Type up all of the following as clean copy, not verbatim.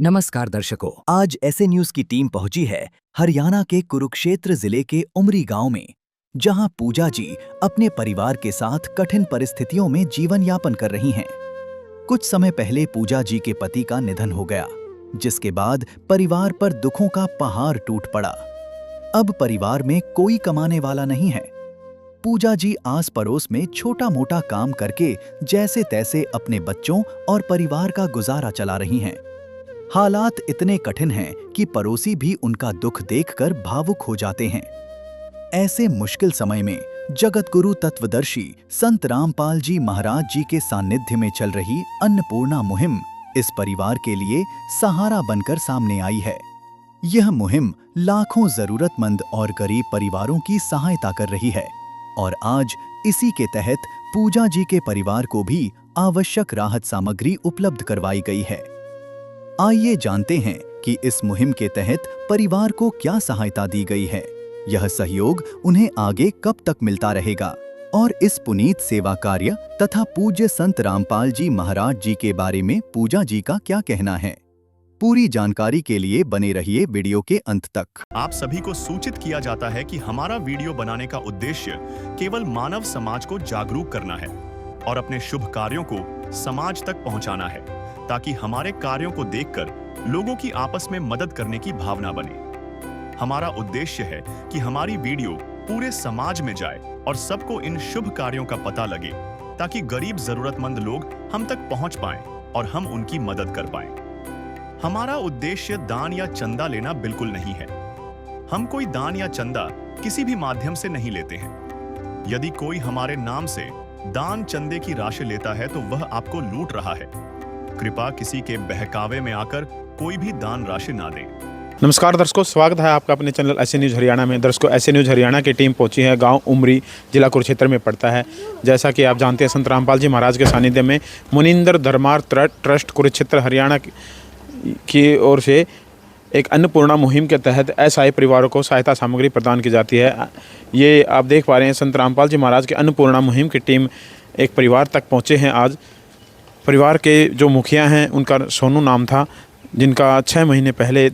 नमस्कार दर्शकों, आज ऐसे न्यूज की टीम पहुंची है हरियाणा के कुरुक्षेत्र जिले के उमरी गांव में, जहां पूजा जी अपने परिवार के साथ कठिन परिस्थितियों में जीवन यापन कर रही हैं। कुछ समय पहले पूजा जी के पति का निधन हो गया, जिसके बाद परिवार पर दुखों का पहाड़ टूट पड़ा। अब परिवार में कोई कमाने वाला नहीं है। पूजा जी आस पड़ोस में छोटा मोटा काम करके जैसे तैसे अपने बच्चों और परिवार का गुजारा चला रही हैं। हालात इतने कठिन हैं कि पड़ोसी भी उनका दुख देखकर भावुक हो जाते हैं। ऐसे मुश्किल समय में जगत गुरु तत्वदर्शी संत रामपाल जी महाराज जी के सानिध्य में चल रही अन्नपूर्णा मुहिम इस परिवार के लिए सहारा बनकर सामने आई है। यह मुहिम लाखों जरूरतमंद और गरीब परिवारों की सहायता कर रही है और आज इसी के तहत पूजा जी के परिवार को भी आवश्यक राहत सामग्री उपलब्ध करवाई गई है। आइए जानते हैं कि इस मुहिम के तहत परिवार को क्या सहायता दी गई है, यह सहयोग उन्हें आगे कब तक मिलता रहेगा और इस पुनीत सेवा कार्य तथा पूज्य संत रामपाल जी महाराज जी के बारे में पूजा जी का क्या कहना है। पूरी जानकारी के लिए बने रहिए वीडियो के अंत तक। आप सभी को सूचित किया जाता है कि हमारा वीडियो बनाने का उद्देश्य केवल मानव समाज को जागरूक करना है और अपने शुभ कार्यों को समाज तक पहुंचाना है, ताकि हमारे कार्यों को देखकर लोगों की आपस में मदद करने की भावना बने। हमारा उद्देश्य है कि हमारी वीडियो पूरे समाज में जाए और सबको इन शुभ कार्यों का पता लगे, ताकि गरीब जरूरतमंद लोग हम तक पहुंच पाएं और हम उनकी मदद कर पाएं। हमारा उद्देश्य दान या चंदा लेना बिल्कुल नहीं है। हम कोई दान या चंदा किसी भी माध्यम से नहीं लेते हैं। यदि कोई हमारे नाम से दान चंदे की राशि लेता है तो वह आपको लूट रहा है। कृपया किसी के बहकावे में आकर कोई भी दान राशि ना दें। नमस्कार दर्शकों, स्वागत है आपका अपने चैनल ऐसे न्यूज़ हरियाणा में। दर्शकों, ऐसे न्यूज़ हरियाणा की टीम पहुंची है गांव उमरी, जिला कुरुक्षेत्र में पड़ता है। जैसा कि आप जानते हैं, संत रामपाल जी महाराज के सानिध्य में मुनिंदर धर्मार्थ ट्रस्ट कुरुक्षेत्र हरियाणा की ओर से एक अन्नपूर्णा मुहिम के तहत असहाय परिवारों को सहायता सामग्री प्रदान की जाती है। ये आप देख पा रहे हैं, संत रामपाल जी महाराज के अन्नपूर्णा मुहिम की टीम एक परिवार तक पहुँचे हैं आज। परिवार के जो मुखिया हैं उनका सोनू नाम था, जिनका 6 महीने पहले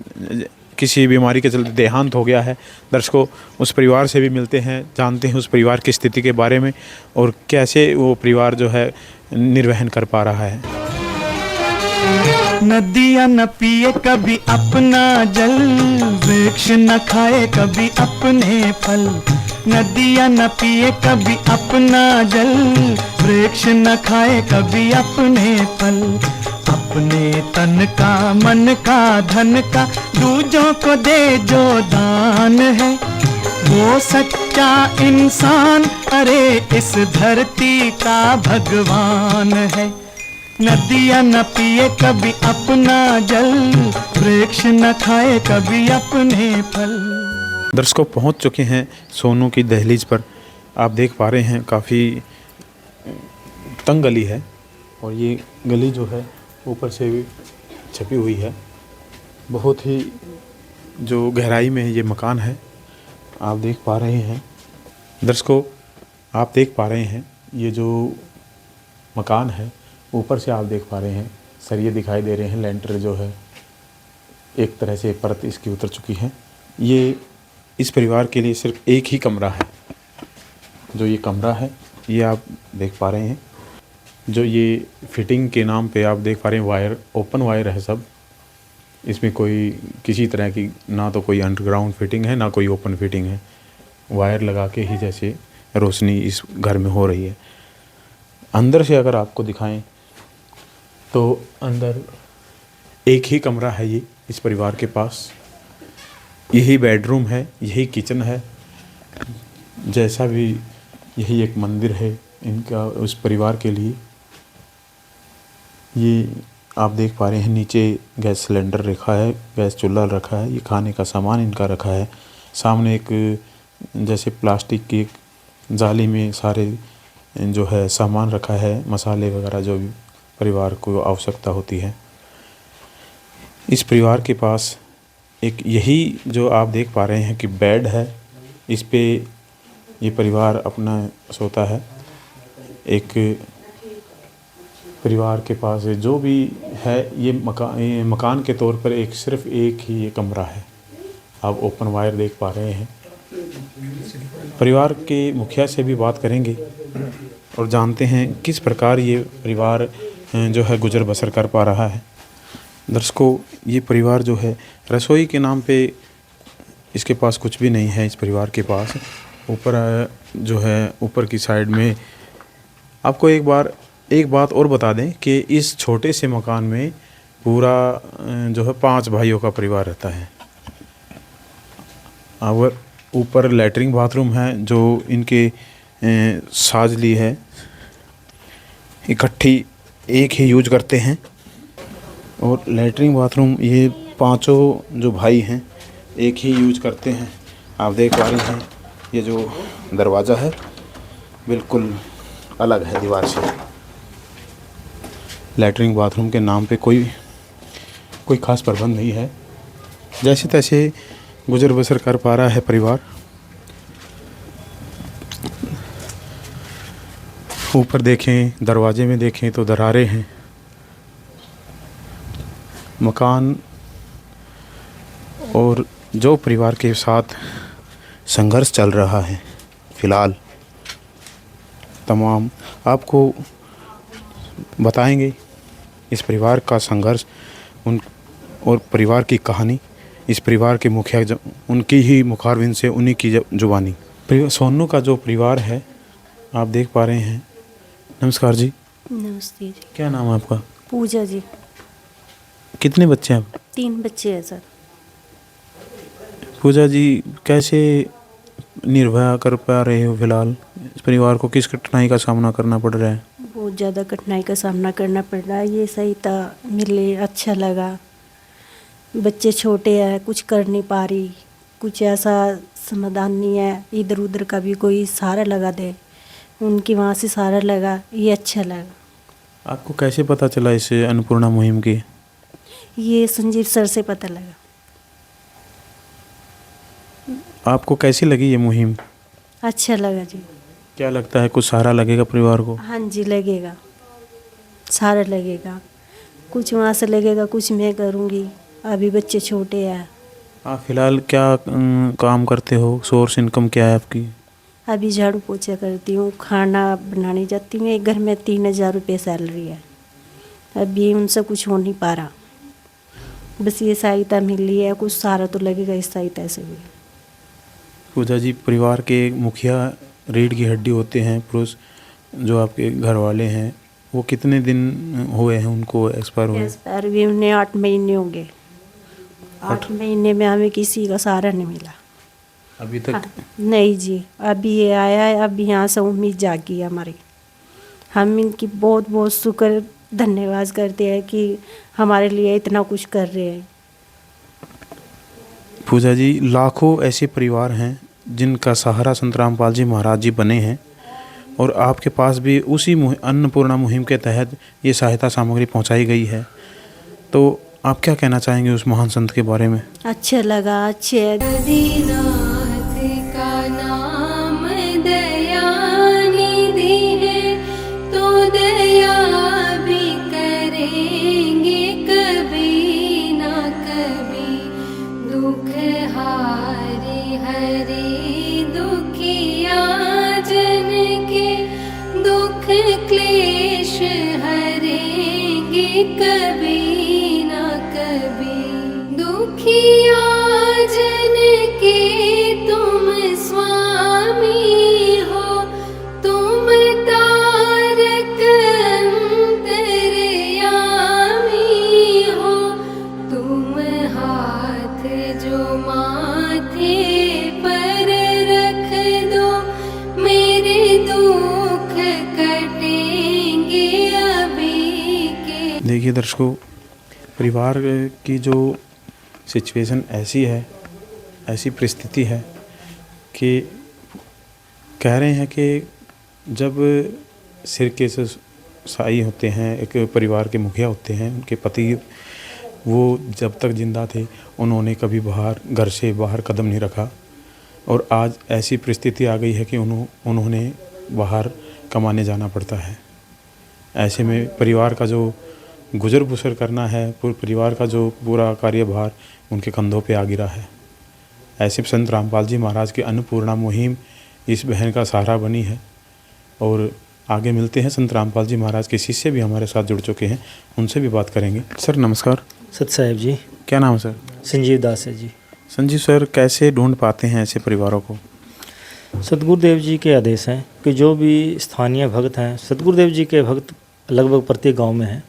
किसी बीमारी के चलते देहांत हो गया है। दर्शकों, उस परिवार से भी मिलते हैं, जानते हैं उस परिवार की स्थिति के बारे में और कैसे वो परिवार जो है निर्वहन कर पा रहा है। नदियाँ न पिए कभी अपना जल, वृक्ष न खाए कभी अपने फल। नदियाँ न पिए कभी अपना जल, वृक्ष न खाए कभी अपने फल। अपने तन का, मन का, धन का दूजों को दे जो दान है, वो सच्चा इंसान, अरे इस धरती का भगवान है। नदियाँ न पिए कभी अपना जल, वृक्ष न खाए कभी अपने फल। दर्शकों, पहुंच चुके हैं सोनू की दहलीज पर। आप देख पा रहे हैं काफ़ी तंग गली है और ये गली जो है ऊपर से भी छपी हुई है। बहुत ही जो गहराई में ये मकान है, आप देख पा रहे हैं। दर्शकों, आप देख पा रहे हैं ये जो मकान है, ऊपर से आप देख पा रहे हैं सरिये दिखाई दे रहे हैं। लेंटर जो है एक तरह से परत इसकी उतर चुकी है। ये इस परिवार के लिए सिर्फ एक ही कमरा है। जो ये कमरा है ये आप देख पा रहे हैं। जो ये फिटिंग के नाम पे आप देख पा रहे हैं, वायर ओपन वायर है सब। इसमें कोई किसी तरह की ना तो कोई अंडरग्राउंड फिटिंग है ना कोई ओपन फिटिंग है। वायर लगा के ही जैसे रोशनी इस घर में हो रही है। अंदर से अगर आपको दिखाएं तो अंदर एक ही कमरा है ये इस परिवार के पास। यही बेडरूम है, यही किचन है, जैसा भी यही एक मंदिर है इनका उस परिवार के लिए। ये आप देख पा रहे हैं, नीचे गैस सिलेंडर रखा है, गैस चूल्हा रखा है, ये खाने का सामान इनका रखा है। सामने एक जैसे प्लास्टिक की जाली में सारे जो है सामान रखा है, मसाले वगैरह जो भी परिवार को आवश्यकता होती है। इस परिवार के पास एक यही जो आप देख पा रहे हैं कि बेड है, इस पे ये परिवार अपना सोता है। एक परिवार के पास जो भी है ये मकान के तौर पर सिर्फ एक ही ये कमरा है। आप ओपन वायर देख पा रहे हैं। परिवार के मुखिया से भी बात करेंगे और जानते हैं किस प्रकार ये परिवार जो है गुजर बसर कर पा रहा है। दर्शकों, ये परिवार जो है रसोई के नाम पे इसके पास कुछ भी नहीं है। इस परिवार के पास ऊपर जो है ऊपर की साइड में आपको एक बात और बता दें कि इस छोटे से मकान में पूरा जो है 5 भाइयों का परिवार रहता है। और ऊपर लैट्रिन बाथरूम है जो इनके साज ली है, इकट्ठी एक ही यूज करते हैं। और लैट्रिन बाथरूम ये 5 जो भाई हैं एक ही यूज करते हैं। आप देख पा रहे हैं ये जो दरवाज़ा है बिल्कुल अलग है दीवार से। लैट्रिन बाथरूम के नाम पे कोई ख़ास प्रबंध नहीं है। जैसे तैसे गुजर बसर कर पा रहा है परिवार। ऊपर देखें, दरवाजे में देखें तो दरारें हैं। मकान और जो परिवार के साथ संघर्ष चल रहा है फ़िलहाल तमाम आपको बताएंगे। इस परिवार का संघर्ष और परिवार की कहानी इस परिवार के मुखिया उनकी ही मुखारबिन से उन्हीं की जुबानी। सोनू का जो परिवार है आप देख पा रहे हैं। नमस्कार जी। नमस्ते जी। क्या नाम है आपका? पूजा जी। कितने बच्चे हैं आप? 3 बच्चे हैं सर। पूजा जी, कैसे निर्वाह कर पा रहे हो फिलहाल? इस परिवार को किस कठिनाई का सामना करना पड़ रहा है? बहुत ज़्यादा कठिनाई का सामना करना पड़ रहा है। ये सहायता मिले अच्छा लगा। बच्चे छोटे हैं, कुछ कर नहीं पा रही, कुछ ऐसा समाधान नहीं है। इधर उधर का भी कोई सहारा लगा दे, उनकी वहाँ से सहारा लगा, ये अच्छा लगा। आपको कैसे पता चला इस अन्नपूर्णा मुहिम की? ये संजीव सर से पता लगा। आपको कैसी लगी ये मुहिम? अच्छा लगा जी। क्या लगता है कुछ सहारा लगेगा परिवार को? हाँ जी, लगेगा, सहारा लगेगा। कुछ वहाँ से लगेगा, कुछ मैं करूँगी। अभी बच्चे छोटे हैं। आप फिलहाल क्या काम करते हो? सोर्स इनकम क्या है आपकी? अभी झाड़ू पोछा करती हूँ, खाना बनाने जाती हूँ। एक घर में 3000 रुपये सैलरी है। अभी उनसे कुछ हो नहीं पा रहा। बस ये सहायता मिल रही है, कुछ सहारा तो लगेगा इस सहायता से भी। पूजा जी, परिवार के मुखिया रीढ़ की हड्डी होते हैं पुरुष जो आपके घर वाले हैं, वो कितने दिन हुए हैं उनको एक्सपायर हुए? एक्सपायर भी उन्हें 8 महीने हो गए। 8 महीने में हमें किसी का सहारा नहीं मिला अभी तक? नहीं जी, अभी ये आया है। अभी यहाँ से उम्मीद जागी है हमारी। हम इनकी बहुत बहुत शुक्र धन्यवाद करते हैं कि हमारे लिए इतना कुछ कर रहे हैं। पूजा जी, लाखों ऐसे परिवार हैं जिनका सहारा संत रामपाल जी महाराज जी बने हैं और आपके पास भी उसी अन्नपूर्णा मुहिम के तहत ये सहायता सामग्री पहुंचाई गई है। तो आप क्या कहना चाहेंगे उस महान संत के बारे में? अच्छा लगा। अच्छे दीनाथ का नाम दयानिधि है, तो दया भी करेंगे कभी ना कभी। दुख हारे हरे दुखिया जन के, दुख क्लेश हरेंगे कभी ना कभी। दुखिया जन के तुम स्वामी हो, तुम तारक अंतर्यामी हो। तुम हाथ जो माथे पर रख दो, मेरे दुख कटेंगे अभी के। देखिए दर्शकों, परिवार की जो सिचुएशन ऐसी है, ऐसी परिस्थिति है कि कह रहे हैं कि जब सिर के साई होते हैं, एक परिवार के मुखिया होते हैं, उनके पति वो जब तक जिंदा थे उन्होंने कभी घर से बाहर कदम नहीं रखा और आज ऐसी परिस्थिति आ गई है कि उन्होंने बाहर कमाने जाना पड़ता है। ऐसे में परिवार का जो गुजर बसर करना है, पूरे परिवार का जो पूरा कार्यभार उनके कंधों पे आ गिरा है। ऐसे में संत रामपाल जी महाराज की अन्नपूर्णा मुहिम इस बहन का सहारा बनी है। और आगे मिलते हैं, संत रामपाल जी महाराज के शिष्य भी हमारे साथ जुड़ चुके हैं, उनसे भी बात करेंगे। सर नमस्कार। सत साहेब जी। क्या नाम है सर? संजीव दास है जी। संजीव सर, कैसे ढूंढ पाते हैं ऐसे परिवारों को? सतगुरुदेव जी के आदेश हैं कि जो भी स्थानीय भक्त हैं, सतगुरुदेव जी के भक्त लगभग प्रत्येक गांव में हैं,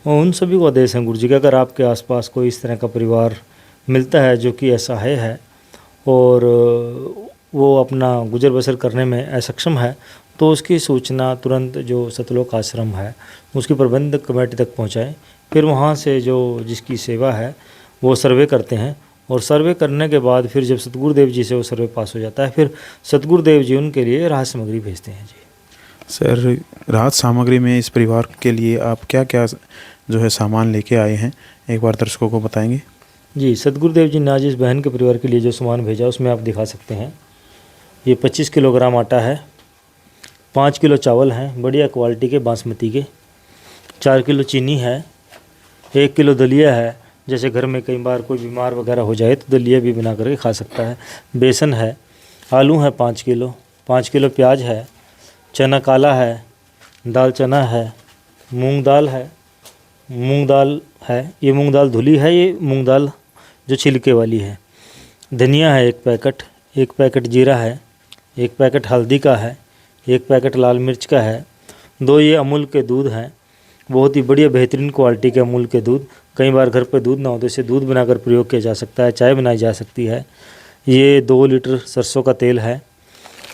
और उन सभी को आदेश हैं गुरु जी का, अगर आपके आसपास कोई इस तरह का परिवार मिलता है जो कि असहाय है और वो अपना गुजर बसर करने में असक्षम है, तो उसकी सूचना तुरंत जो सतलोक आश्रम है उसकी प्रबंधक कमेटी तक पहुंचाएं। फिर वहां से जो जिसकी सेवा है वो सर्वे करते हैं, और सर्वे करने के बाद फिर जब सतगुरुदेव जी से वो सर्वे पास हो जाता है, फिर सतगुरुदेव जी उनके लिए राहत सामग्री भेजते हैं जी। सर, राहत सामग्री में इस परिवार के लिए आप क्या क्या जो है सामान लेके आए हैं, एक बार दर्शकों को बताएंगे? जी, सतगुरुदेव जी ने आज इस बहन के परिवार के लिए जो सामान भेजा उसमें आप दिखा सकते हैं। ये 25 किलोग्राम आटा है, 5 किलो चावल हैं बढ़िया क्वालिटी के बासमती के, 4 किलो चीनी है, 1 किलो दलिया है, जैसे घर में कई बार कोई बीमार वगैरह हो जाए तो दलिया भी बना करके खा सकता है, बेसन है, आलू है 5 किलो प्याज है, चना काला है, दाल चना है, मूंग दाल है, ये मूंग दाल धुली है, ये मूंग दाल जो छिलके वाली है, धनिया है 1 पैकेट जीरा है, 1 पैकेट हल्दी का है, 1 पैकेट लाल मिर्च का है, 2 ये अमूल के दूध हैं, बहुत ही बढ़िया बेहतरीन क्वालिटी के अमूल के दूध। कई बार घर पे दूध ना हो तो इसे दूध बनाकर प्रयोग किया जा सकता है, चाय बनाई जा सकती है। ये 2 लीटर सरसों का तेल है।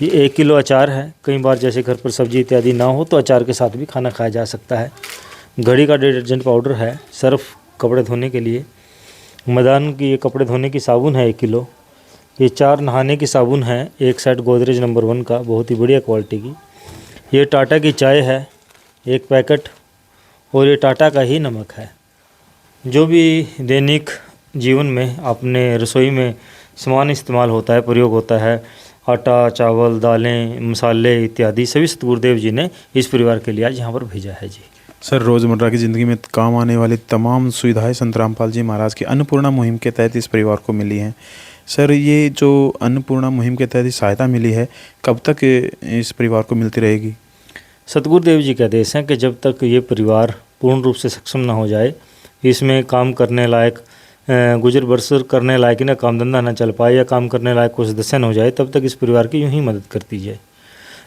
ये 1 किलो अचार है, कई बार जैसे घर पर सब्जी इत्यादि ना हो तो अचार के साथ भी खाना खाया जा सकता है। घड़ी का डिटर्जेंट पाउडर है, सर्फ कपड़े धोने के लिए, मदान की ये कपड़े धोने की साबुन है 1 किलो, ये 4 नहाने की साबुन है, एक सेट गोदरेज नंबर 1 का बहुत ही बढ़िया क्वालिटी की। ये टाटा की चाय है 1 पैकेट, और ये टाटा का ही नमक है। जो भी दैनिक जीवन में अपने रसोई में सामान इस्तेमाल होता है, प्रयोग होता है, आटा, चावल, दालें, मसाले इत्यादि सभी सतगुरुदेव जी ने इस परिवार के लिए आज यहाँ पर भेजा है जी। सर, रोज़मर्रा की ज़िंदगी में काम आने वाली तमाम सुविधाएं संत रामपाल जी महाराज की अन्नपूर्णा मुहिम के तहत इस परिवार को मिली हैं। सर, ये जो अन्नपूर्णा मुहिम के तहत सहायता मिली है, कब तक इस परिवार को मिलती रहेगी? सतगुरुदेव जी के आदेश हैं कि जब तक ये परिवार पूर्ण रूप से सक्षम ना हो जाए, इसमें काम करने लायक, गुजर बसर करने लायक ना काम धंधा ना चल पाए या काम करने लायक कोई सदस्य न हो जाए, तब तक इस परिवार की यूँ ही मदद करती जाए।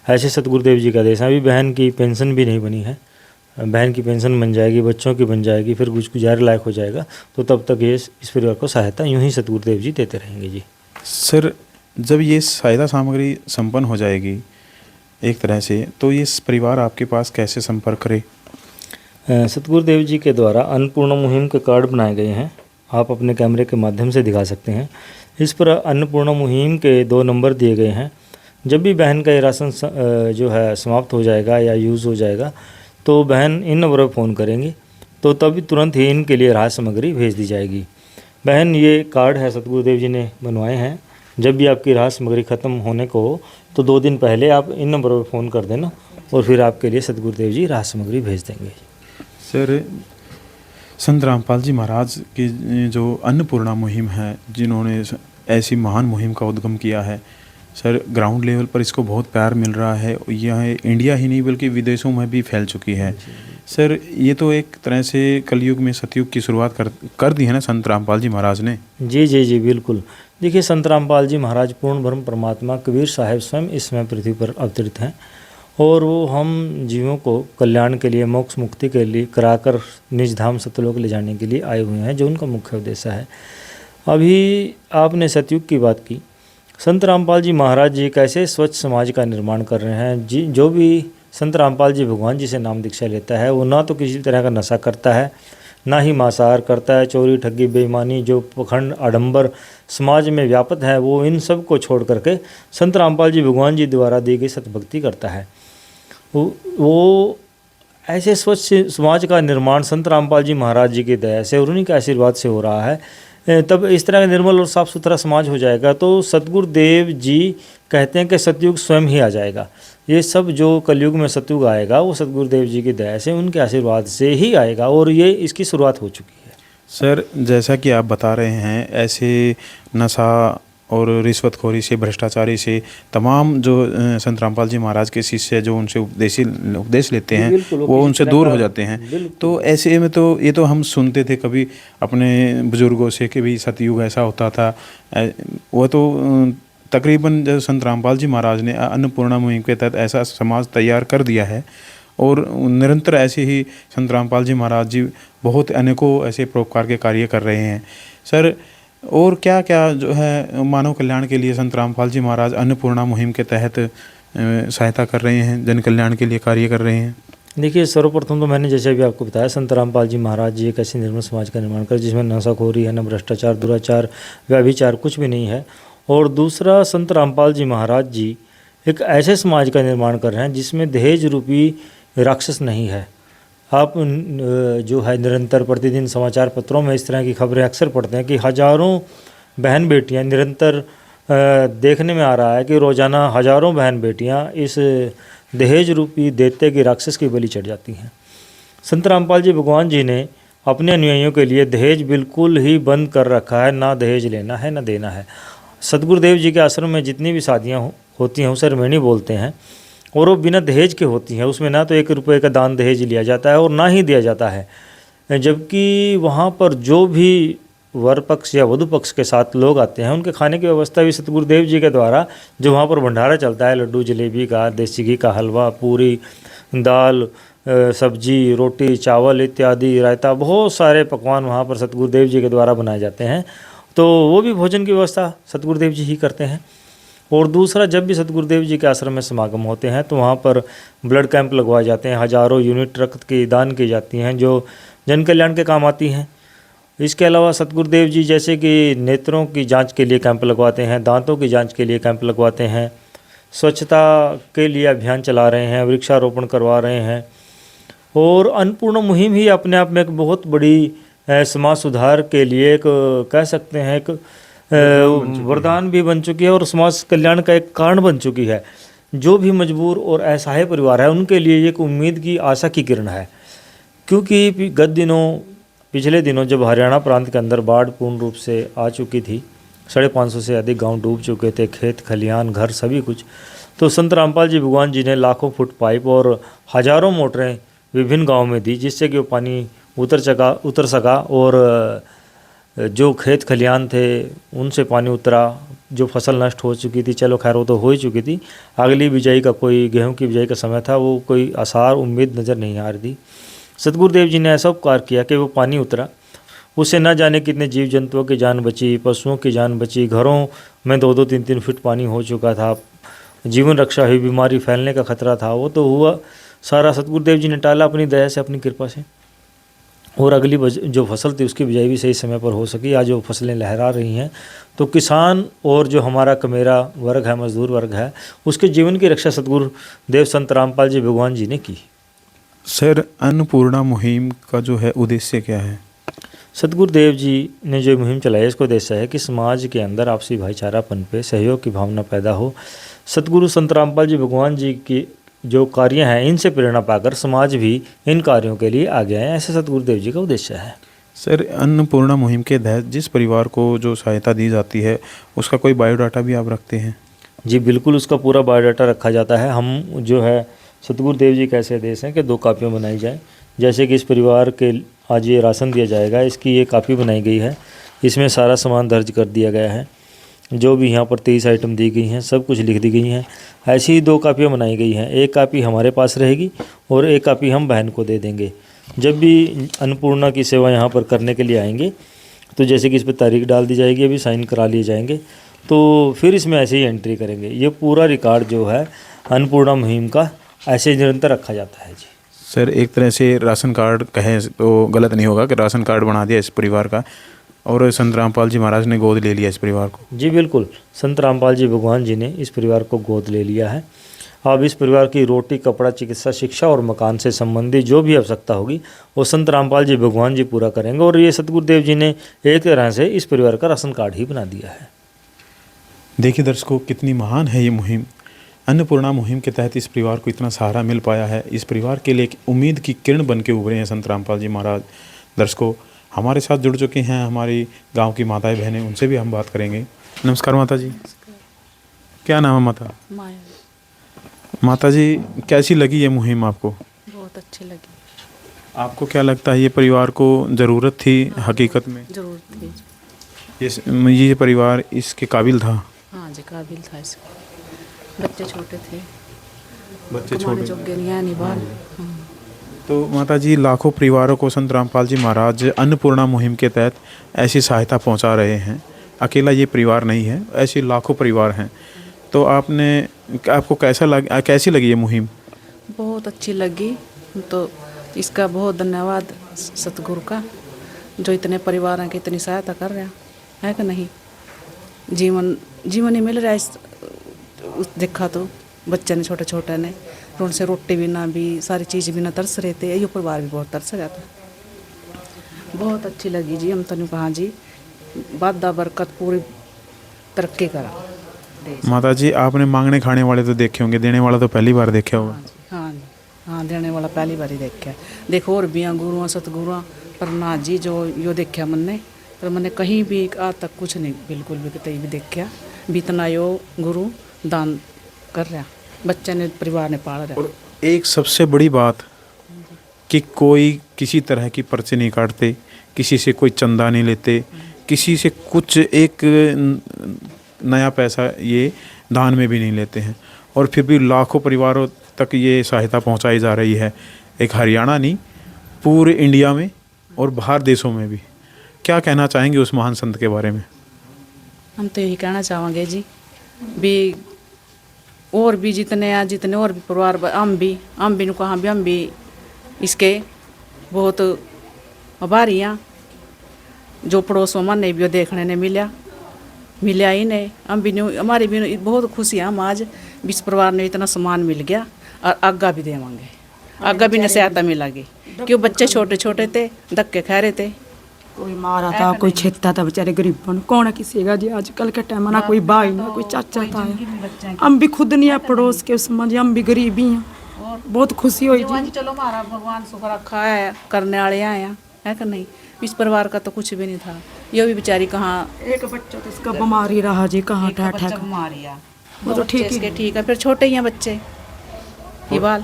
ऐसे सतगुरुदेव जी का आदेश है। अभी बहन की पेंशन भी नहीं बनी है, बहन की पेंशन बन जाएगी, बच्चों की बन जाएगी, फिर कुछ गुजारे लायक हो जाएगा, तो तब तक ये इस परिवार को सहायता यूँ ही सतगुरुदेव जी देते रहेंगे जी। सर, जब ये सहायता सामग्री संपन्न हो जाएगी एक तरह से, तो ये परिवार आपके पास कैसे संपर्क करे? सतगुरुदेव जी के द्वारा अन्नपूर्णा मुहिम के कार्ड बनाए गए हैं, आप अपने कैमरे के माध्यम से दिखा सकते हैं। इस पर अन्नपूर्णा मुहिम के 2 नंबर दिए गए हैं। जब भी बहन का ये राशन जो है समाप्त हो जाएगा या यूज़ हो जाएगा, तो बहन इन नंबरों पर फ़ोन करेंगे तो तभी तुरंत ही इनके लिए राहत सामग्री भेज दी जाएगी। बहन, ये कार्ड है सतगुरुदेव जी ने बनवाए हैं। जब भी आपकी राहत सामग्री ख़त्म होने को हो तो 2 दिन पहले आप इन नंबरों पर फ़ोन कर देना, और फिर आपके लिए सतगुरुदेव जी राहत सामग्री भेज देंगे। सर, संत रामपाल जी महाराज की जो अन्नपूर्णा मुहिम है, जिन्होंने ऐसी महान मुहिम का उद्गम किया है, सर ग्राउंड लेवल पर इसको बहुत प्यार मिल रहा है। यह इंडिया ही नहीं बल्कि विदेशों में भी फैल चुकी है। सर, ये तो एक तरह से कलयुग में सतयुग की शुरुआत कर दी है ना संत रामपाल जी महाराज ने? जी बिल्कुल। देखिए, संत रामपाल जी महाराज पूर्ण ब्रह्म परमात्मा कबीर साहिब स्वयं इस समय पृथ्वी पर अवतरित हैं, और वो हम जीवों को कल्याण के लिए, मोक्ष मुक्ति के लिए कराकर निज धाम सतलोक ले जाने के लिए आए हुए हैं, जो उनका मुख्य उद्देश्य है। अभी आपने सतयुग की बात की। संत रामपाल जी महाराज जी कैसे स्वच्छ समाज का निर्माण कर रहे हैं जी। जो भी संत रामपाल जी भगवान जी से नाम दीक्षा लेता है, वो ना तो किसी तरह का नशा करता है, ना ही मांसाहार करता है, चोरी ठगी बेईमानी जो पखंड आडंबर समाज में व्याप्त है, वो इन सब को छोड़ करके संत रामपाल जी भगवान जी द्वारा दी गई सतभक्ति करता है। वो ऐसे स्वच्छ समाज का निर्माण संत रामपाल जी महाराज जी की दया से और उन्हीं के आशीर्वाद से हो रहा है। तब इस तरह का निर्मल और साफ़ सुथरा समाज हो जाएगा। तो सतगुरुदेव जी कहते हैं कि सतयुग स्वयं ही आ जाएगा। ये सब जो कलयुग में सतयुग आएगा वो सतगुरुदेव जी की दया से, उनके आशीर्वाद से ही आएगा, और ये इसकी शुरुआत हो चुकी है। सर, जैसा कि आप बता रहे हैं, ऐसे नशा और रिश्वतखोरी से, भ्रष्टाचारी से तमाम जो संत रामपाल जी महाराज के शिष्य जो उनसे उपदेश लेते हैं वो उनसे दूर हो जाते हैं। तो ऐसे में तो ये तो हम सुनते थे कभी अपने बुजुर्गों से कि भी सतयुग ऐसा होता था। वो तो तकरीबन जो संत रामपाल जी महाराज ने अन्नपूर्णा मुहिम के तहत ऐसा समाज तैयार कर दिया है, और निरंतर ऐसे ही संत रामपाल जी महाराज जी बहुत अनेकों ऐसे परोपकार के कार्य कर रहे हैं। सर, और क्या क्या जो है मानव कल्याण के लिए संत रामपाल जी महाराज अन्नपूर्णा मुहिम के तहत सहायता कर रहे हैं, जन कल्याण के लिए कार्य कर रहे हैं? देखिए, सर्वप्रथम तो मैंने जैसे अभी आपको बताया, संत रामपाल जी महाराज जी एक ऐसे निर्मल समाज का निर्माण कर जिसमें नशाखोरी है, न भ्रष्टाचार, दुराचार, व्यभिचार कुछ भी नहीं है। और दूसरा, संत रामपाल जी महाराज जी एक ऐसे समाज का निर्माण कर रहे हैं जिसमें दहेज रूपी राक्षस नहीं है। आप जो है निरंतर प्रतिदिन समाचार पत्रों में इस तरह की खबरें अक्सर पढ़ते हैं कि हजारों बहन बेटियां, निरंतर देखने में आ रहा है कि रोज़ाना हजारों बहन बेटियां इस दहेज रूपी दैत्य की राक्षस की बलि चढ़ जाती हैं। संत रामपाल जी भगवान जी ने अपने अनुयायियों के लिए दहेज बिल्कुल ही बंद कर रखा है। ना दहेज लेना है, ना देना है। सतगुरुदेव जी के आश्रम में जितनी भी शादियाँ होती हैं उसे रमैनी बोलते हैं, और वो बिना दहेज के होती हैं। उसमें ना तो 1 रुपये का दान दहेज लिया जाता है और ना ही दिया जाता है। जबकि वहाँ पर जो भी वर पक्ष या वधु पक्ष के साथ लोग आते हैं उनके खाने की व्यवस्था भी सतगुरुदेव जी के द्वारा, जो वहाँ पर भंडारा चलता है, लड्डू जलेबी का, देसी घी का हलवा, पूरी, दाल, सब्जी, रोटी, चावल इत्यादि, रायता, बहुत सारे पकवान वहाँ पर सतगुरुदेव जी के द्वारा बनाए जाते हैं। तो वो भी भोजन की व्यवस्था सतगुरुदेव जी ही करते हैं। और दूसरा, जब भी सतगुरुदेव जी के आश्रम में समागम होते हैं तो वहाँ पर ब्लड कैंप लगवाए जाते हैं। हजारों यूनिट रक्त की दान की जाती हैं जो जन कल्याण के काम आती हैं। इसके अलावा सतगुरुदेव जी जैसे कि नेत्रों की जांच के लिए कैंप लगवाते हैं, दांतों की जांच के लिए कैंप लगवाते हैं, स्वच्छता के लिए अभियान चला रहे हैं, वृक्षारोपण करवा रहे हैं। और अन्नपूर्णा मुहिम ही अपने आप में एक बहुत बड़ी समाज सुधार के लिए एक कह सकते हैं एक वरदान भी बन चुकी है और समाज कल्याण का एक कारण बन चुकी है। जो भी मजबूर और असहाय परिवार है उनके लिए एक उम्मीद की, आशा की किरण है। क्योंकि पिछले दिनों जब हरियाणा प्रांत के अंदर बाढ़ पूर्ण रूप से आ चुकी थी, 550 से अधिक गांव डूब चुके थे, खेत खलिहान घर सभी कुछ, तो संत रामपाल जी भगवान जी ने लाखों फुट पाइप और हजारों मोटरें विभिन्न गाँव में दी, जिससे कि वो पानी उतर सका और जो खेत खलिहान थे उनसे पानी उतरा। जो फसल नष्ट हो चुकी थी, चलो खैर वो तो हो ही चुकी थी, अगली बिजाई का कोई गेहूं की बिजाई का समय था, वो कोई आसार उम्मीद नज़र नहीं आ रही थी। सतगुरुदेव जी ने ऐसा उपकार किया कि वो पानी उतरा, उससे न जाने कितने जीव जंतुओं की जान बची, पशुओं की जान बची, घरों में 2-2, 3-3 फीट पानी हो चुका था, जीवन रक्षा हुई, बीमारी फैलने का खतरा था, वो तो हुआ सारा सतगुरुदेव जी ने टाला अपनी दया से, अपनी कृपा से। और अगली जो फसल थी उसकी बिजाई भी सही समय पर हो सकी। आज जो फसलें लहरा रही हैं, तो किसान और जो हमारा कमेरा वर्ग है, मजदूर वर्ग है, उसके जीवन की रक्षा सतगुरुदेव संत रामपाल जी भगवान जी ने की। सर, अन्नपूर्णा मुहिम का जो है उद्देश्य क्या है? सतगुरुदेव जी ने जो मुहिम चलाई है इसका उद्देश्य है कि समाज के अंदर आपसी भाईचारापन पे सहयोग की भावना पैदा हो। सतगुरु संत रामपाल जी भगवान जी की जो कार्य हैं इनसे प्रेरणा पाकर समाज भी इन कार्यों के लिए आगे आए, ऐसे सतगुरुदेव जी का उद्देश्य है। सर, अन्नपूर्णा मुहिम के तहत जिस परिवार को जो सहायता दी जाती है उसका कोई बायोडाटा भी आप रखते हैं? जी बिल्कुल, उसका पूरा बायोडाटा रखा जाता है। हम जो है सतगुरुदेव जी का ऐसे आदेश हैं कि 2 कापियाँ बनाई जाएँ। जैसे कि इस परिवार के आज ये राशन दिया जाएगा, इसकी ये कापी बनाई गई है, इसमें सारा सामान दर्ज कर दिया गया है, जो भी यहाँ पर 23 आइटम दी गई हैं सब कुछ लिख दी गई हैं। ऐसी ही 2 कापियाँ बनाई गई हैं, एक कापी हमारे पास रहेगी और एक कापी हम बहन को दे देंगे। जब भी अन्नपूर्णा की सेवा यहाँ पर करने के लिए आएंगे तो जैसे कि इस पर तारीख डाल दी जाएगी, अभी साइन करा लिए जाएंगे, तो फिर इसमें ऐसे ही एंट्री करेंगे। ये पूरा रिकॉर्ड जो है अन्नपूर्णा मुहिम का ऐसे निरंतर रखा जाता है। जी सर, एक तरह से राशन कार्ड कहें तो गलत नहीं होगा कि राशन कार्ड बना दिया इस परिवार का, और संत रामपाल जी महाराज ने गोद ले लिया इस परिवार को? जी बिल्कुल, संत रामपाल जी भगवान जी ने इस परिवार को गोद ले लिया है। अब इस परिवार की रोटी, कपड़ा, चिकित्सा, शिक्षा और मकान से संबंधित जो भी आवश्यकता होगी वो संत रामपाल जी भगवान जी पूरा करेंगे। और ये सतगुरुदेव जी ने एक तरह से इस परिवार का राशन कार्ड ही बना दिया है। देखिए दर्शकों, कितनी महान है ये मुहिम। अन्नपूर्णा मुहिम के तहत इस परिवार को इतना सहारा मिल पाया है। इस परिवार के लिए एक उम्मीद की किरण बन के उभरे हैं संत रामपाल जी महाराज। दर्शकों, हमारे साथ जुड़ चुकी हैं हमारी गांव की माताएं बहनें, उनसे भी हम बात करेंगे। नमस्कार माता जी, क्या नाम है माता? माया। माता जी, कैसी लगी ये मुहिम आपको? बहुत अच्छी लगी। आपको क्या लगता है ये परिवार को ज़रूरत थी हकीकत में? जरूर थी। ये परिवार इसके काबिल था? हाँ जी, काबिल था इसका। बच्चे छोटे थे, बच्चे कमाने छोटे। जोगे नहीं, अनिवार्य। हाँ। तो माता जी, लाखों परिवारों को संत रामपाल जी महाराज अन्नपूर्णा मुहिम के तहत ऐसी सहायता पहुंचा रहे हैं। अकेला ये परिवार नहीं है, ऐसे लाखों परिवार हैं। तो आपको कैसी लगी ये मुहिम? बहुत अच्छी लगी। तो इसका बहुत धन्यवाद सतगुरु का, जो इतने परिवारों की इतनी सहायता कर रहा है कि नहीं। जीवन ही मिल रहा है। देखा तो बच्चे ने छोटे छोटे ने उनसे रोटी बिना भी सारी चीज़ बिना तरस रहे थे। ये परिवार भी बहुत तरस रहा था। बहुत अच्छी लगी जी। हम तो कहा जी, वादा बरकत पूरी तरक्की करा। माता जी, आपने मांगने खाने वाले तो देखे होंगे, देने वाला तो पहली बार देखा होगा। हाँ जी, हाँ, देने वाला पहली बार ही देखा। देखो और भी गुरुआ सतगुरुआ, पर ना जी जो यो देखा मैंने, पर मैंने कहीं भी आज तक कुछ नहीं, बिल्कुल भी कहीं भी देखा भी इतना यो गुरु दान कर रहा, बच्चे ने परिवार ने पाल रहा। और एक सबसे बड़ी बात कि कोई किसी तरह की पर्ची नहीं काटते, किसी से कोई चंदा नहीं लेते, किसी से कुछ एक नया पैसा ये दान में भी नहीं लेते हैं। और फिर भी लाखों परिवारों तक ये सहायता पहुंचाई जा रही है। एक हरियाणा नहीं, पूरे इंडिया में और बाहर देशों में भी। क्या कहना चाहेंगे उस महान संत के बारे में? हम तो यही कहना चाहेंगे जी भी और भी जितने और भी परिवार, हम भी कहा भी हम भी इसके बहुत आभारी हैं। जो पड़ोसों में नहीं भी देखने ने मिला ही नहीं। हम भी नहीं, हमारी भी बहुत खुशी है। हम आज इस परिवार ने इतना सम्मान मिल गया और आगा भी देवांगे, आगा भी सहायता मिलेगी। क्यों बच्चे छोटे छोटे थे, धक्के खा रहे थे, कोई मारा था, कोई छेता था, बेचारे गरीबों ने कौन किसी का जी। आजकल के टाइम ना कोई भाई ना कोई चाचा था। हम भी खुद नहीं है पड़ोस के उसमें, हम भी गरीब ही हैं। बहुत खुशी हुई जी। चलो हमारा भगवान सुख रखा है, करने वाले आए है कि नहीं। इस परिवार का तो कुछ भी नहीं था। ये भी बेचारी कहाँ, एक बच्चा तो इसका बीमारी रहा जी, कहाँ ठा बीमारियाँ वो तो ठीक है। फिर छोटे ही हैं बच्चे ये बाल।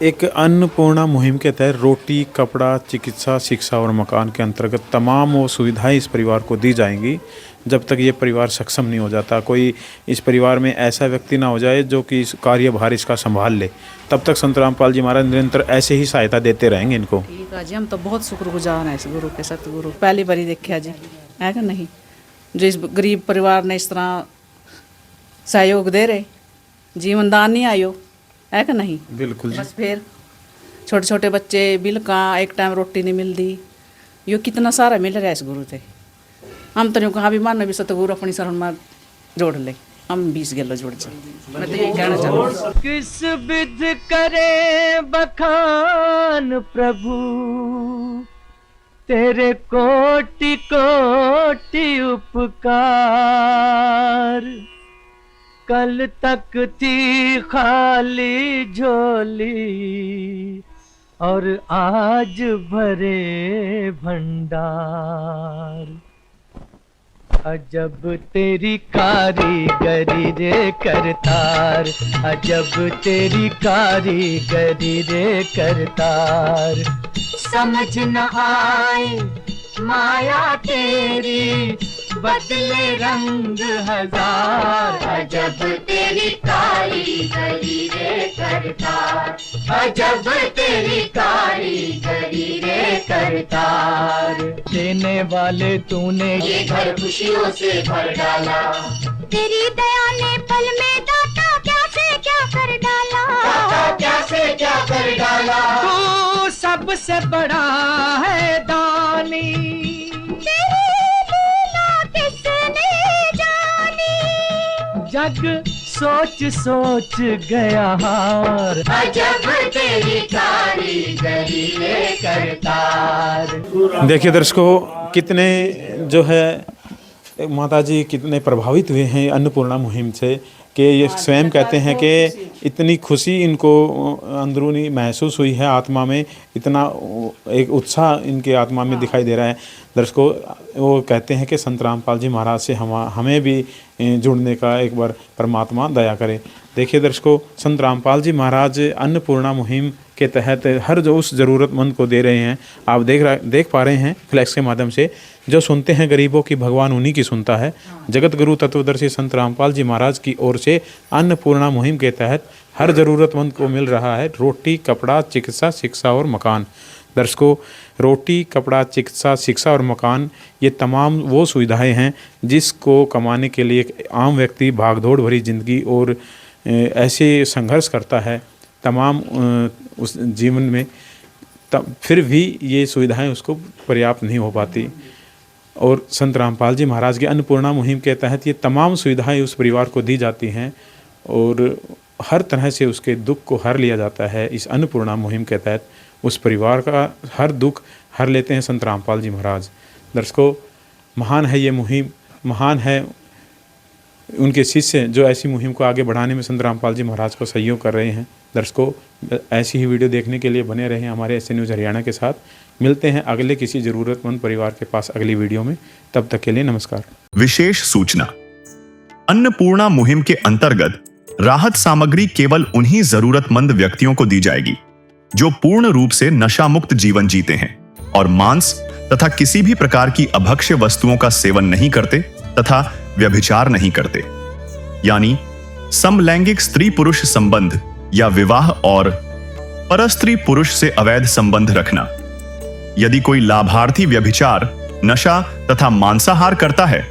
एक अन्नपूर्णा मुहिम के तहत रोटी, कपड़ा, चिकित्सा, शिक्षा और मकान के अंतर्गत तमाम वो सुविधाएं इस परिवार को दी जाएंगी जब तक ये परिवार सक्षम नहीं हो जाता। कोई इस परिवार में ऐसा व्यक्ति ना हो जाए जो कि इस कार्यभार इसका संभाल ले, तब तक संत रामपाल जी महाराज निरंतर ऐसे ही सहायता देते रहेंगे इनको। ठीक है जी, हम तो बहुत शुक्रगुजार हैं इस गुरु के, सतगुरु। पहली बार ही देखा जी, है कि नहीं, जो इस गरीब परिवार ने इस तरह सहयोग दे रहे। जीवन दान नहीं आयो, है कि नहीं। बिल्कुल जी। बस फिर छोटे छोटे बच्चे बिल का एक टाइम रोटी नहीं मिलती। यो कितना सारा मिल रहा है इस गुरु से। हम तो कहा भी मानो भी सतगुरु अपनी शरण में जोड़ ले, हम 20 गेलो जोड़ जाए। मैं तो यही कहना चाहूँगा। किस विध करे बखान प्रभु, तेरे कोटि कोटि उपकार। कल तक थी खाली झोली और आज भरे भंडार। अजब तेरी कारीगरी रे करतार, अजब तेरी कारीगरी रे करतार। समझ न आए माया तेरी, बदले रंग हजार। अजब तेरी कारीगरी रे करतार, अजब तेरी कारीगरी रे करतार। देने वाले तूने ये घर खुशियों से भर डाला, तेरी दया ने पल में दाता क्या से क्या कर डाला, दाता क्या से क्या कर डाला। तू सबसे बड़ा है दानी, तेरी लीला किसने जानी। जग सोच सोच गया हार। अजब तेरी कारीगरी ये करतार। देखिए दर्शकों, कितने जो है माताजी कितने प्रभावित हुए हैं अन्नपूर्णा मुहिम से, कि ये स्वयं कहते हैं कि इतनी खुशी इनको अंदरूनी महसूस हुई है, आत्मा में इतना एक उत्साह इनके आत्मा में दिखाई दे रहा है। दर्शकों, वो कहते हैं कि संत रामपाल जी महाराज से हमें भी जुड़ने का एक बार परमात्मा दया करे। देखिए दर्शकों, संत रामपाल जी महाराज अन्नपूर्णा मुहिम के तहत हर जो उस ज़रूरतमंद को दे रहे हैं। आप देख पा रहे हैं फ्लैक्स के माध्यम से, जो सुनते हैं गरीबों की भगवान उन्हीं की सुनता है। जगत गुरु तत्वदर्शी संत रामपाल जी महाराज की ओर से अन्नपूर्णा मुहिम के तहत हर ज़रूरतमंद को मिल रहा है रोटी, कपड़ा, चिकित्सा, शिक्षा और मकान। दर्शकों, रोटी, कपड़ा, चिकित्सा, शिक्षा और मकान, ये तमाम वो सुविधाएं हैं जिसको कमाने के लिए एक आम व्यक्ति भागदौड़ भरी ज़िंदगी और ऐसे संघर्ष करता है तमाम उस जीवन में, तब फिर भी ये सुविधाएं उसको पर्याप्त नहीं हो पाती। और संत रामपाल जी महाराज की अन्नपूर्णा मुहिम के तहत ये तमाम सुविधाएं उस परिवार को दी जाती हैं और हर तरह से उसके दुख को हर लिया जाता है। इस अन्नपूर्णा मुहिम के तहत उस परिवार का हर दुख हर लेते हैं संत रामपाल जी महाराज। दर्शकों, महान है ये मुहिम, महान है उनके शिष्य जो ऐसी मुहिम को आगे बढ़ाने में संत रामपाल जी महाराज को सहयोग कर रहे हैं। दर्शकों, ऐसी ही वीडियो देखने के लिए बने रहें हमारे ऐसे न्यूज़ हरियाणा के साथ। मिलते हैं अगले किसी ज़रूरतमंद परिवार के पास अगली वीडियो में, तब तक के लिए नमस्कार। विशेष सूचना, अन्नपूर्णा मुहिम के अंतर्गत राहत सामग्री केवल उन्हीं जरूरतमंद व्यक्तियों को दी जाएगी जो पूर्ण रूप से नशा मुक्त जीवन जीते हैं और मांस तथा किसी भी प्रकार की अभक्ष्य वस्तुओं का सेवन नहीं करते तथा व्यभिचार नहीं करते, यानी समलैंगिक स्त्री पुरुष संबंध या विवाह और परस्त्री पुरुष से अवैध संबंध रखना। यदि कोई लाभार्थी व्यभिचार, नशा तथा मांसाहार करता है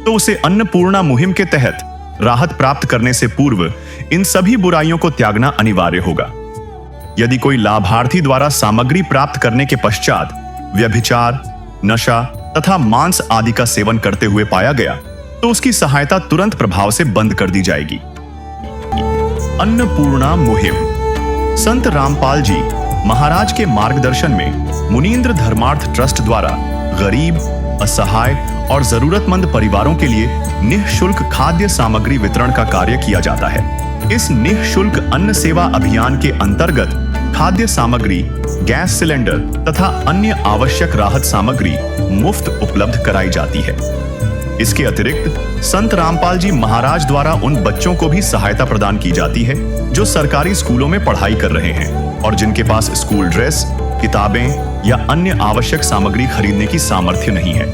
तो उसे अन्नपूर्णा मुहिम के तहत राहत प्राप्त करने से पूर्व इन सभी बुराइयों को त्यागना अनिवार्य होगा। यदि कोई लाभार्थी द्वारा सामग्री प्राप्त करने के पश्चात व्यभिचार, नशा तथा मांस आदि का सेवन करते हुए पाया गया तो उसकी सहायता तुरंत प्रभाव से बंद कर दी जाएगी। अन्नपूर्णा मुहिम संत रामपाल जी महाराज के मार्गदर्शन में मुनींद्र धर्मार्थ ट्रस्ट द्वारा गरीब, असहाय और जरूरतमंद परिवारों के लिए निःशुल्क खाद्य सामग्री वितरण का कार्य किया जाता है। इस निःशुल्क अन्न सेवा अभियान के अंतर्गत खाद्य सामग्री, गैस सिलेंडर तथा अन्य आवश्यक राहत सामग्री मुफ्त उपलब्ध कराई जाती है। इसके अतिरिक्त संत रामपाल जी महाराज द्वारा उन बच्चों को भी सहायता प्रदान की जाती है जो सरकारी स्कूलों में पढ़ाई कर रहे हैं और जिनके पास स्कूल ड्रेस, किताबें या अन्य आवश्यक सामग्री खरीदने की सामर्थ्य नहीं है।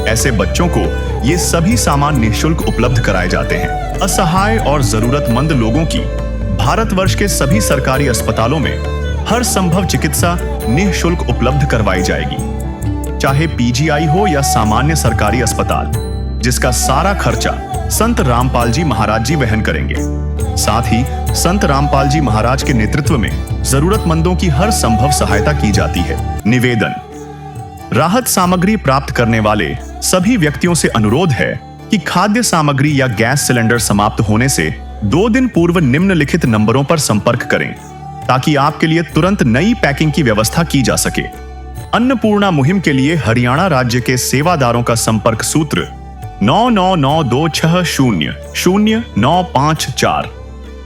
ऐसे बच्चों को ये सभी सामान निःशुल्क उपलब्ध कराए जाते हैं। असहाय और जरूरतमंद लोगों की भारतवर्ष के सभी सरकारी अस्पतालों में हर संभव चिकित्सा निःशुल्क उपलब्ध करवाई जाएगी, चाहे पीजीआई हो या सामान्य सरकारी अस्पताल, जिसका सारा खर्चा संत रामपाल जी महाराज जी वहन करेंगे। साथ ही संत रामपाल जी महाराज के नेतृत्व में जरूरतमंदों की हर संभव सहायता की जाती है। निवेदन, राहत सामग्री प्राप्त करने वाले सभी व्यक्तियों से अनुरोध है कि खाद्य सामग्री या गैस सिलेंडर समाप्त होने से 2 दिन पूर्व निम्नलिखित नंबरों पर संपर्क करें ताकि आपके लिए तुरंत नई पैकिंग की व्यवस्था की जा सके। अन्नपूर्णा मुहिम के लिए हरियाणा राज्य के सेवादारों का संपर्क सूत्र 9992600954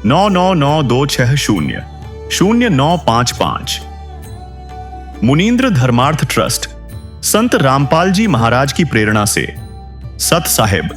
9992600955। मुनींद्र धर्मार्थ ट्रस्ट संत रामपाल जी महाराज की प्रेरणा से सत साहिब